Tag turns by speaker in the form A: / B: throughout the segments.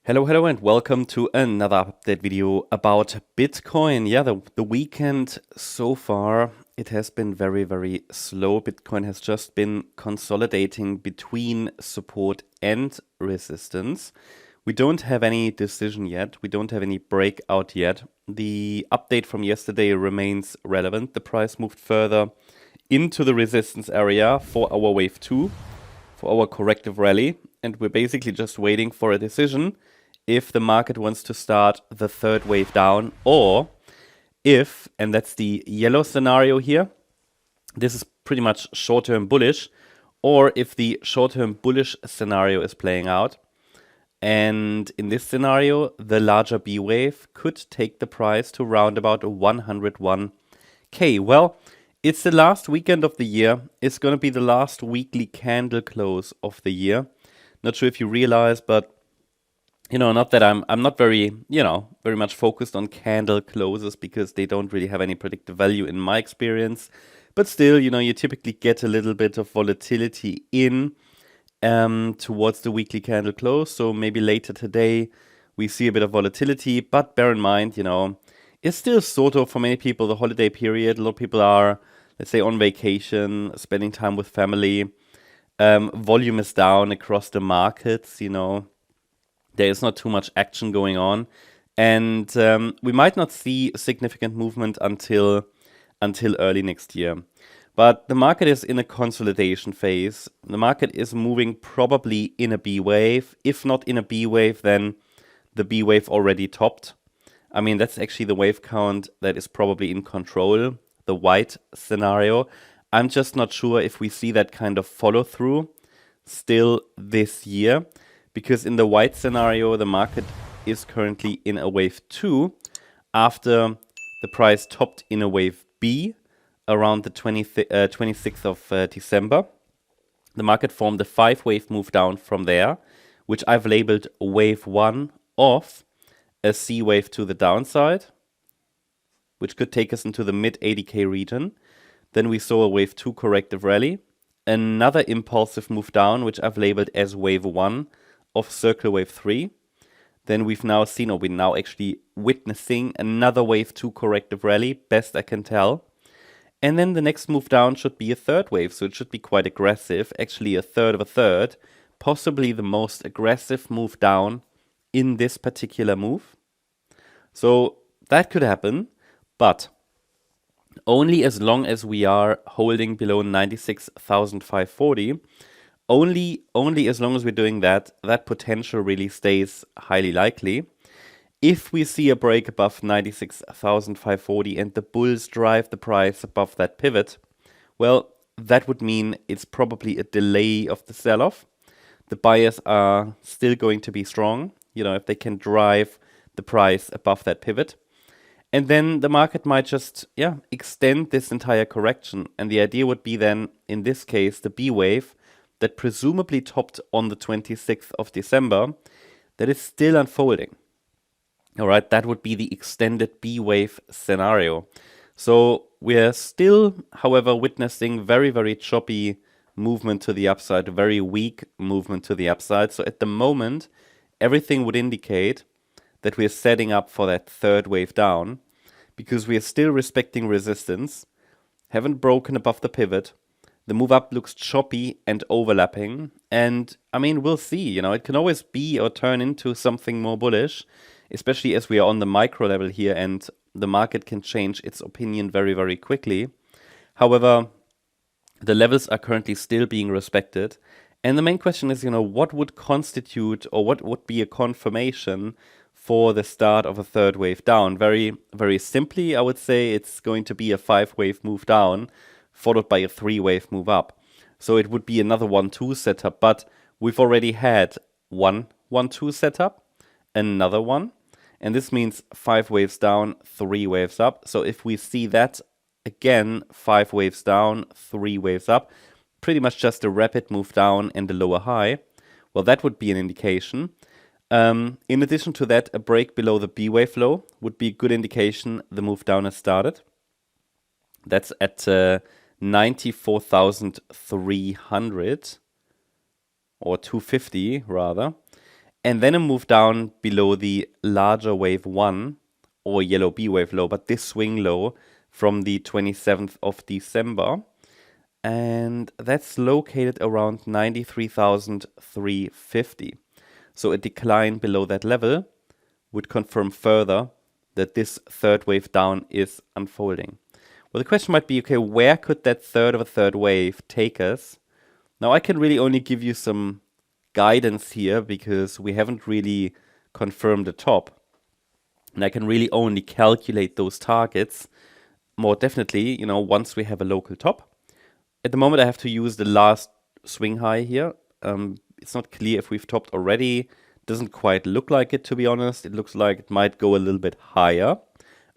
A: Hello, and welcome to another update video about Bitcoin. Yeah, the weekend so far, it has been very slow. Bitcoin has just been consolidating between support and resistance. We don't have any decision yet. We don't have any breakout yet. The update from yesterday remains relevant. The price moved further into the resistance area for our wave 2, for our corrective rally, and we're basically just waiting for a decision if the market wants to start the third wave down, or if, and that's the yellow scenario here, this is pretty much short-term bullish, or if the short-term bullish scenario is playing out. And in this scenario, the larger B wave could take the price to round about 101k. Well, it's the last weekend of the year. It's going to be the last weekly candle close of the year. Not sure if you realize, but not that I'm not very much focused on candle closes because they don't really have any predictive value in my experience. But still, you typically get a little bit of volatility in towards the weekly candle close. So maybe later today we see a bit of volatility, but bear in mind, it's still sort of, for many people, the holiday period. A lot of people are, let's say, on vacation, spending time with family. Volume is down across the markets, There is not too much action going on, and we might not see significant movement until early next year. But the market is in a consolidation phase. The market is moving probably in a B wave. If not in a B wave, then the B wave already topped. I mean, that's actually the wave count that is probably in control, the white scenario. I'm just not sure if we see that kind of follow through still this year. Because in the white scenario, the market is currently in a wave 2 after the price topped in a wave B around the 26th of December. The market formed a 5-wave move down from there, which I've labeled wave 1 of a C wave to the downside, which could take us into the mid 80k region. Then we saw a wave 2 corrective rally, another impulsive move down, which I've labeled as wave 1 of circle wave 3. Then we've now seen, or we're now actually witnessing another wave 2 corrective rally, best I can tell. And then the next move down should be a third wave, so it should be quite aggressive, actually a third of a third, possibly the most aggressive move down in this particular move. So that could happen, but only as long as we are holding below 96,540. Only as long as we're doing that, that potential really stays highly likely. If we see a break above 96,540 and the bulls drive the price above that pivot, well, that would mean it's probably a delay of the sell-off. The buyers are still going to be strong, if they can drive the price above that pivot. And then the market might just, extend this entire correction. And the idea would be then, in this case, the B wave, that presumably topped on the 26th of December, that is still unfolding. All right, that would be the extended B wave scenario. So we're still, however, witnessing very choppy movement to the upside, very weak movement to the upside. So at the moment, everything would indicate that we're setting up for that third wave down, because we are still respecting resistance, haven't broken above the pivot. The move up looks choppy and overlapping, and I mean, we'll see, it can always be or turn into something more bullish, especially as we are on the micro level here and the market can change its opinion very quickly. However, the levels are currently still being respected, and the main question is, what would constitute or what would be a confirmation for the start of a third wave down? Very simply, I would say it's going to be a 5-wave move down, followed by a 3-wave move up. So it would be another 1-2 setup, but we've already had 1-1-2 setup, another one, and this means 5 waves down, 3 waves up. So if we see that again, 5 waves down, 3 waves up, pretty much just a rapid move down and a lower high, well, that would be an indication. In addition to that, a break below the B wave low would be a good indication the move down has started. That's at 94,300 or 250 rather. and then a move down below the larger wave 1 or yellow B wave low, but this swing low from the 27th of December. And that's located around 93,350. So a decline below that level would confirm further that this third wave down is unfolding. Well, the question might be, okay, where could that third of a third wave take us? Now, I can really only give you some guidance here because we haven't really confirmed the top. And I can really only calculate those targets more definitely, once we have a local top. At the moment, I have to use the last swing high here. It's not clear if we've topped already. Doesn't quite look like it, to be honest. It looks like it might go a little bit higher.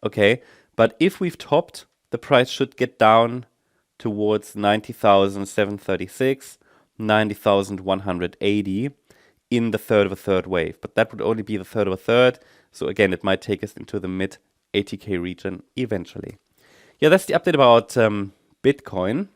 A: Okay, but if we've topped, the price should get down towards 90,736, 90,180 in the third of a third wave. But that would only be the third of a third. So again, it might take us into the mid 80K region eventually. Yeah, that's the update about Bitcoin.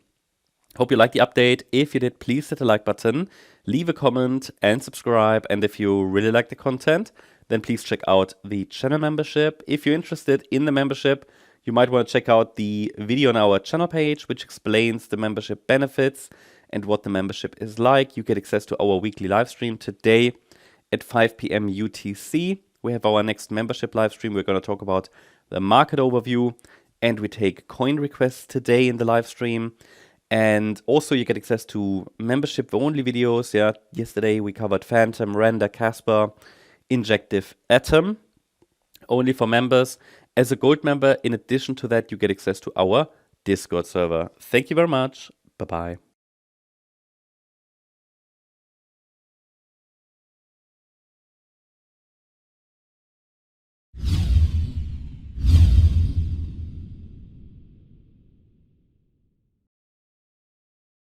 A: Hope you liked the update. If you did, please hit the like button, leave a comment and subscribe. And if you really like the content, then please check out the channel membership. If you're interested in the membership, you might want to check out the video on our channel page, which explains the membership benefits and what the membership is like. You get access to our weekly live stream today at 5 p.m. UTC. We have our next membership live stream. We're going to talk about the market overview, and we take coin requests today in the live stream. And also you get access to membership-only videos. Yeah, yesterday we covered Phantom, Render, Casper, Injective, Atom, only for members. As a gold member, in addition to that, you get access to our Discord server. Thank you very much. Bye-bye.